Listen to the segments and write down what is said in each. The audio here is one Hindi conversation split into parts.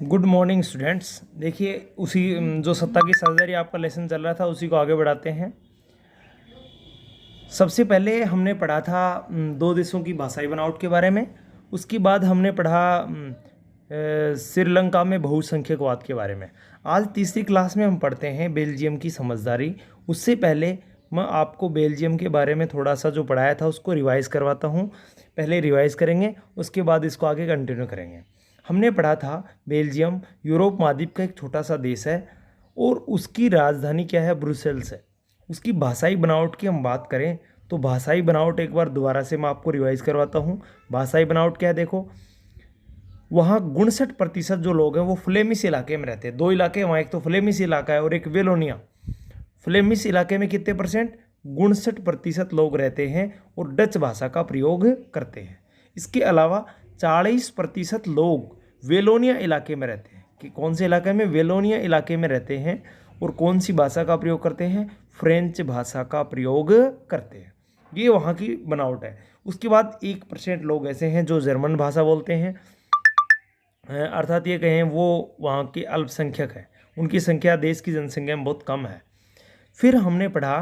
Good morning students. देखिए उसी जो सत्ता की सरदारी आपका लेसन चल रहा था उसी को आगे बढ़ाते हैं। सबसे पहले हमने पढ़ा था दो देशों की भाषाई बनावट के बारे में। उसके बाद हमने पढ़ा श्रीलंका में बहुसंख्यकवाद के बारे में। आज तीसरी क्लास में हम पढ़ते हैं बेल्जियम की समझदारी। उससे पहले मैं आपको बेल्जियम के बारे में थोड़ा सा जो पढ़ाया था उसको रिवाइज़ करवाता हूँ। पहले रिवाइज़ करेंगे, उसके बाद इसको आगे कंटिन्यू करेंगे। हमने पढ़ा था बेल्जियम यूरोप महाद्वीप का एक छोटा सा देश है और उसकी राजधानी क्या है, ब्रुसेल्स है। उसकी भाषाई बनावट की हम बात करें तो भाषाई बनावट एक बार दोबारा से मैं आपको रिवाइज़ करवाता हूँ। भाषाई बनावट क्या है, देखो वहाँ 59% जो लोग हैं वो फ्लेमिश इलाके में रहते हैं। दो इलाके वहाँ, एक तो फ्लेमिश इलाका है और एक वेलोनिया। फ्लेमिश इलाके में कितने परसेंट, 59% लोग रहते हैं और डच भाषा का प्रयोग करते हैं। इसके अलावा 40% लोग वेलोनिया इलाके में रहते हैं। कि कौन से इलाके में, वेलोनिया इलाके में रहते हैं और कौन सी भाषा का प्रयोग करते हैं, फ्रेंच भाषा का प्रयोग करते हैं। ये वहाँ की बनावट है। उसके बाद 1% लोग ऐसे हैं जो जर्मन भाषा बोलते हैं, अर्थात ये कहें वो वहाँ के अल्पसंख्यक है, उनकी संख्या देश की जनसंख्या में बहुत कम है। फिर हमने पढ़ा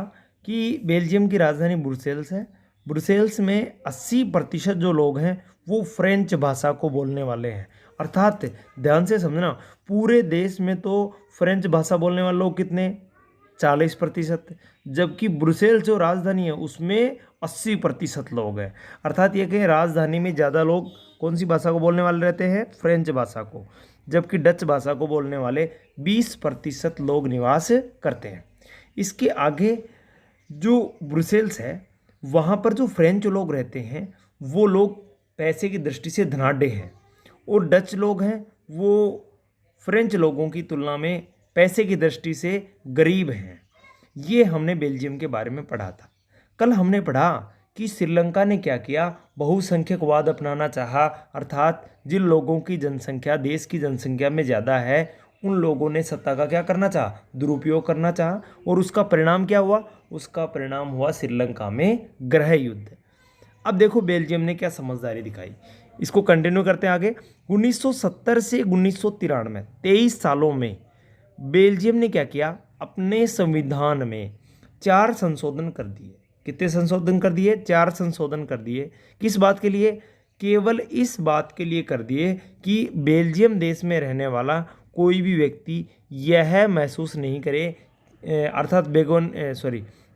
कि बेल्जियम की राजधानी ब्रुसेल्स है। ब्रुसेल्स में 80% जो लोग हैं वो फ्रेंच भाषा को बोलने वाले हैं। अर्थात ध्यान से समझना, पूरे देश में तो फ्रेंच भाषा बोलने वाले लोग कितने, 40%, जबकि ब्रुसेल्स जो राजधानी है उसमें 80% लोग हैं। अर्थात ये कहें राजधानी में ज़्यादा लोग कौन सी भाषा को बोलने वाले रहते हैं, फ्रेंच भाषा को, जबकि डच भाषा को बोलने वाले 20% लोग निवास करते हैं। इसके आगे जो ब्रुसेल्स है वहाँ पर जो फ्रेंच लोग रहते हैं वो लोग पैसे की दृष्टि से धनाढ्य हैं और डच लोग हैं वो फ्रेंच लोगों की तुलना में पैसे की दृष्टि से गरीब हैं। ये हमने बेल्जियम के बारे में पढ़ा था। कल हमने पढ़ा कि श्रीलंका ने क्या किया, बहुसंख्यकवाद अपनाना चाहा। अर्थात जिन लोगों की जनसंख्या देश की जनसंख्या में ज़्यादा है उन लोगों ने सत्ता का क्या करना चाहा, दुरुपयोग करना चाहा। और उसका परिणाम क्या हुआ, उसका परिणाम हुआ श्रीलंका में गृह युद्ध। अब देखो बेल्जियम ने क्या समझदारी दिखाई, इसको कंटिन्यू करते हैं आगे। 1970 से 1993 23 सालों में बेल्जियम ने क्या किया, अपने संविधान में 4 संशोधन कर दिए। कितने संशोधन कर दिए, 4 संशोधन कर दिए। किस बात के लिए, केवल इस बात के लिए कर दिए कि बेल्जियम देश में रहने वाला कोई भी व्यक्ति यह महसूस नहीं करे, अर्थात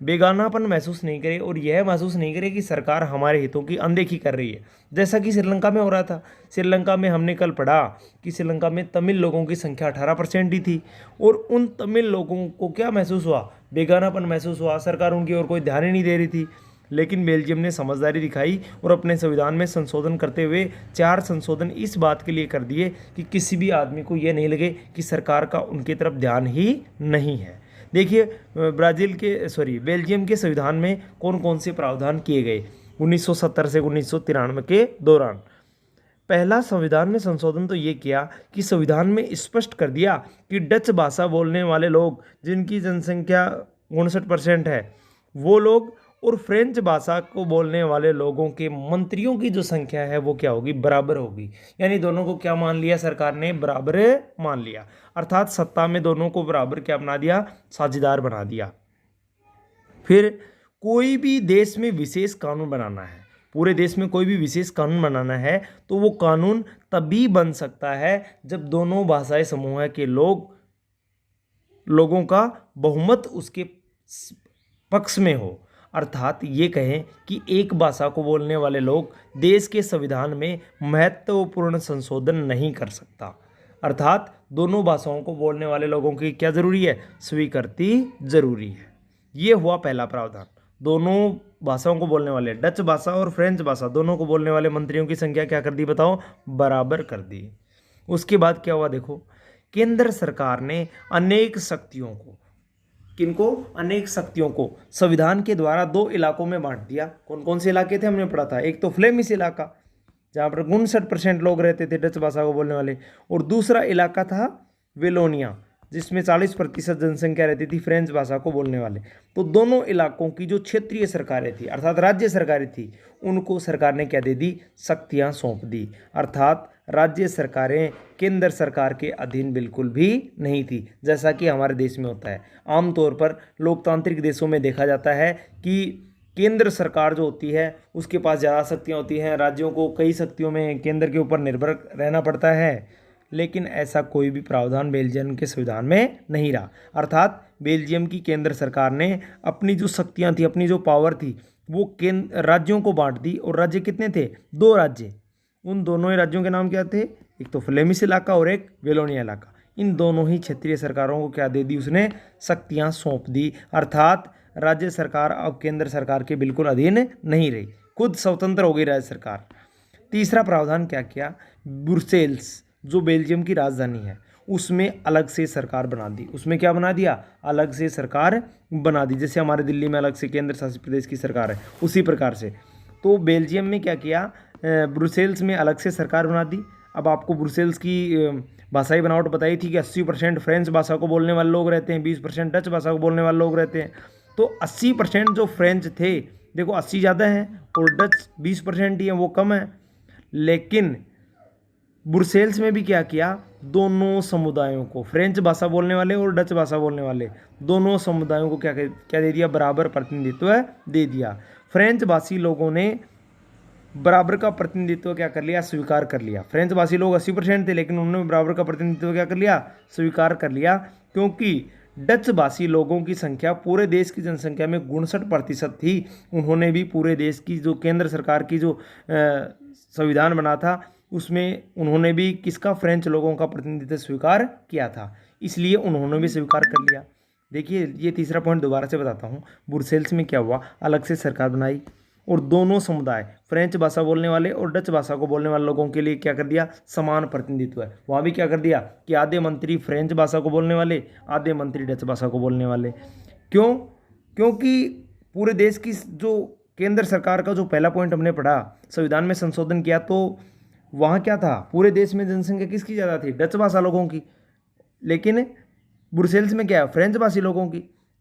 बेगानापन महसूस नहीं करे और यह महसूस नहीं करे कि सरकार हमारे हितों की अनदेखी कर रही है, जैसा कि श्रीलंका में हो रहा था। श्रीलंका में हमने कल पढ़ा कि श्रीलंका में तमिल लोगों की संख्या 18% ही थी और उन तमिल लोगों को क्या महसूस हुआ, बेगानापन महसूस हुआ, सरकार उनकी ओर कोई ध्यान ही नहीं दे रही थी। लेकिन बेल्जियम ने समझदारी दिखाई और अपने संविधान में संशोधन करते हुए 4 संशोधन इस बात के लिए कर दिए कि किसी भी आदमी को ये नहीं लगे कि सरकार का उनकी तरफ ध्यान ही नहीं है। देखिए बेल्जियम के संविधान में कौन कौन से प्रावधान किए गए 1970 से 1993 के दौरान। पहला संविधान में संशोधन तो ये किया कि संविधान में स्पष्ट कर दिया कि डच भाषा बोलने वाले लोग जिनकी जनसंख्या 59% है वो लोग और फ्रेंच भाषा को बोलने वाले लोगों के मंत्रियों की जो संख्या है वो क्या होगी, बराबर होगी। यानी दोनों को क्या मान लिया सरकार ने, बराबर मान लिया। अर्थात सत्ता में दोनों को बराबर क्या बना दिया, साझेदार बना दिया। फिर कोई भी देश में विशेष कानून बनाना है, पूरे देश में कोई भी विशेष कानून बनाना है तो वो कानून तभी बन सकता है जब दोनों भाषाई समूह के लोगों का बहुमत उसके पक्ष में हो। अर्थात ये कहें कि एक भाषा को बोलने वाले लोग देश के संविधान में महत्वपूर्ण संशोधन नहीं कर सकता। अर्थात दोनों भाषाओं को बोलने वाले लोगों की क्या जरूरी है, स्वीकृति जरूरी है। ये हुआ पहला प्रावधान। दोनों भाषाओं को बोलने वाले, डच भाषा और फ्रेंच भाषा दोनों को बोलने वाले मंत्रियों की संख्या क्या कर दी, बताओ, बराबर कर दी। उसके बाद क्या हुआ, देखो केंद्र सरकार ने अनेक शक्तियों को, किनको, अनेक शक्तियों को संविधान के द्वारा 2 इलाकों में बांट दिया। कौन कौन से इलाके थे हमने पढ़ा था, एक तो फ्लेमिश इलाका जहाँ पर 59% लोग रहते थे डच भाषा को बोलने वाले, और दूसरा इलाका था वेलोनिया जिसमें 40% जनसंख्या रहती थी फ्रेंच भाषा को बोलने वाले। तो दोनों इलाकों की जो क्षेत्रीय सरकारें थी अर्थात राज्य सरकारें थी उनको सरकार ने क्या दे दी, शक्तियाँ सौंप दी। अर्थात राज्य सरकारें केंद्र सरकार के अधीन बिल्कुल भी नहीं थी, जैसा कि हमारे देश में होता है। आमतौर पर लोकतांत्रिक देशों में देखा जाता है कि केंद्र सरकार जो होती है उसके पास ज़्यादा शक्तियाँ होती हैं, राज्यों को कई शक्तियों में केंद्र के ऊपर निर्भर रहना पड़ता है। लेकिन ऐसा कोई भी प्रावधान बेल्जियम के संविधान में नहीं रहा। अर्थात बेल्जियम की केंद्र सरकार ने अपनी जो शक्तियाँ थी, अपनी जो पावर थी, वो केंद्र राज्यों को बांट दी। और राज्य कितने थे? 2 राज्य। उन दोनों ही राज्यों के नाम क्या थे? एक तो फ्लेमिश इलाका और एक वेलोनिया इलाका। इन दोनों ही क्षेत्रीय सरकारों को क्या दे दी? उसने शक्तियाँ सौंप दी। अर्थात राज्य सरकार अब केंद्र सरकार के बिल्कुल अधीन नहीं रही, खुद स्वतंत्र हो गई राज्य सरकार। तीसरा प्रावधान क्या किया? ब्रुसेल्स जो बेल्जियम की राजधानी है उसमें अलग से सरकार बना दी। उसमें क्या बना दिया? अलग से सरकार बना दी। जैसे हमारे दिल्ली में अलग से केंद्र शासित प्रदेश की सरकार है, उसी प्रकार से तो बेल्जियम में क्या किया? ब्रुसेल्स में अलग से सरकार बना दी। अब आपको ब्रुसेल्स की भाषाई बनावट बताई थी कि 80% फ्रेंच भाषा को बोलने वाले लोग रहते हैं, 20% डच भाषा को बोलने वाले लोग रहते हैं। तो 80% जो फ्रेंच थे, देखो 80 ज़्यादा हैं और डच 20% ही है, वो कम है। लेकिन ब्रुसेल्स में भी क्या किया? दोनों समुदायों को, फ्रेंच भाषा बोलने वाले और डच भाषा बोलने वाले दोनों समुदायों को क्या क्या दे दिया? बराबर प्रतिनिधित्व दे दिया। फ्रेंच भाषी लोगों ने बराबर का प्रतिनिधित्व क्या कर लिया? स्वीकार कर लिया। फ्रेंच भाषी लोग 80% थे, लेकिन उन्होंने बराबर का प्रतिनिधित्व क्या कर लिया? स्वीकार कर लिया। क्योंकि डच भाषी लोगों की संख्या पूरे देश की जनसंख्या में 59% थी। उन्होंने भी पूरे देश की जो केंद्र सरकार की जो संविधान बना था उसमें उन्होंने भी किसका? फ्रेंच लोगों का प्रतिनिधित्व स्वीकार किया था, इसलिए उन्होंने भी स्वीकार कर लिया। देखिए, ये तीसरा पॉइंट दोबारा से बताता हूँ। ब्रुसेल्स में क्या हुआ? अलग से सरकार बनाई और दोनों समुदाय, फ्रेंच भाषा बोलने वाले और डच भाषा को बोलने वाले लोगों के लिए क्या कर दिया? समान प्रतिनिधित्व है। वहाँ भी क्या कर दिया कि आधे मंत्री फ्रेंच भाषा को बोलने वाले, आधे मंत्री डच भाषा को बोलने वाले। क्यों? क्योंकि पूरे देश की जो केंद्र सरकार का जो पहला पॉइंट हमने पढ़ा, संविधान में संशोधन किया, तो वहाँ क्या था? पूरे देश में जनसंख्या किसकी ज़्यादा थी? डच भाषा लोगों की। लेकिन ब्रुसेल्स में क्या है? फ्रेंच भाषी लोगों की।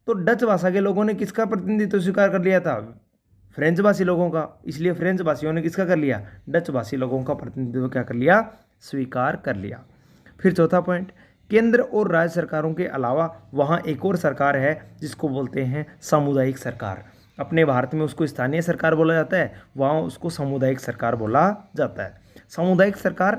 तो डच भाषा के लोगों ने किसका प्रतिनिधित्व स्वीकार कर लिया था? फ्रेंच भाषी लोगों का। इसलिए फ्रेंच भाषियों ने किसका कर लिया? डच भाषी लोगों का प्रतिनिधित्व क्या कर लिया? स्वीकार कर लिया। फिर चौथा पॉइंट, केंद्र और राज्य सरकारों के अलावा वहाँ एक और सरकार है जिसको बोलते हैं सामुदायिक सरकार। अपने भारत में उसको स्थानीय सरकार बोला जाता है, वहाँ उसको सामुदायिक सरकार बोला जाता है। सामुदायिक सरकार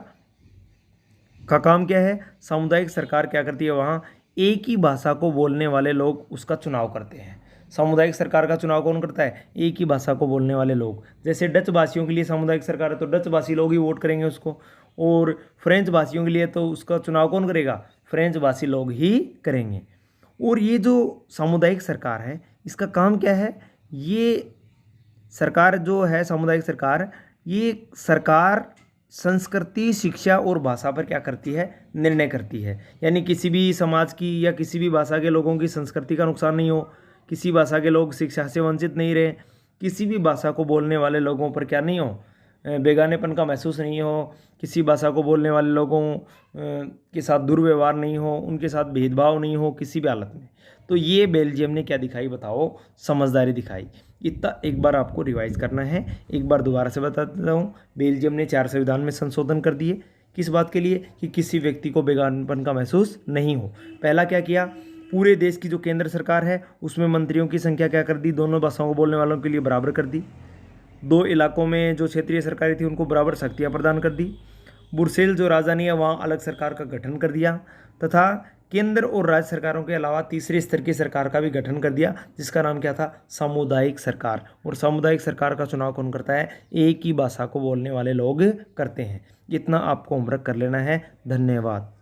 का काम क्या है? सामुदायिक सरकार क्या करती है? वहाँ एक ही भाषा को बोलने वाले लोग उसका चुनाव करते हैं। सामुदायिक सरकार का चुनाव कौन करता है? एक ही भाषा को बोलने वाले लोग। जैसे डच भाषियों के लिए सामुदायिक सरकार है तो डच भाषी लोग ही वोट करेंगे उसको, और फ्रेंच भाषियों के लिए तो उसका चुनाव कौन करेगा? फ्रेंच भाषी लोग ही करेंगे। और ये जो सामुदायिक सरकार है इसका काम क्या है? ये सरकार जो है सामुदायिक सरकार, ये सरकार संस्कृति, शिक्षा और भाषा पर क्या करती है? निर्णय करती है। यानी किसी भी समाज की या किसी भी भाषा के लोगों की संस्कृति का नुकसान नहीं हो, किसी भाषा के लोग शिक्षा से वंचित नहीं रहे, किसी भी भाषा को बोलने वाले लोगों पर क्या नहीं हो? बेगानेपन का महसूस नहीं हो, किसी भाषा को बोलने वाले लोगों के साथ दुर्व्यवहार नहीं हो, उनके साथ भेदभाव नहीं हो किसी भी हालत में। तो ये बेल्जियम ने क्या दिखाई? बताओ, समझदारी दिखाई। इतना एक बार आपको रिवाइज करना है। एक बार दोबारा से बता देता हूँ। बेल्जियम ने 4 संविधान में संशोधन कर दिए। किस बात के लिए? कि किसी व्यक्ति को बेगानपन का महसूस नहीं हो। पहला क्या किया? पूरे देश की जो केंद्र सरकार है उसमें मंत्रियों की संख्या क्या कर दी? दोनों भाषाओं को बोलने वालों के लिए बराबर कर दी। 2 इलाकों में जो क्षेत्रीय सरकारें थी उनको बराबर शक्तियाँ प्रदान कर दी। ब्रुसेल्स जो राजधानी है वहाँ अलग सरकार का गठन कर दिया, तथा केंद्र और राज्य सरकारों के अलावा तीसरे स्तर की सरकार का भी गठन कर दिया, जिसका नाम क्या था? सामुदायिक सरकार। और सामुदायिक सरकार का चुनाव कौन करता है? एक ही भाषा को बोलने वाले लोग करते हैं। इतना आपको होमवर्क कर लेना है। धन्यवाद।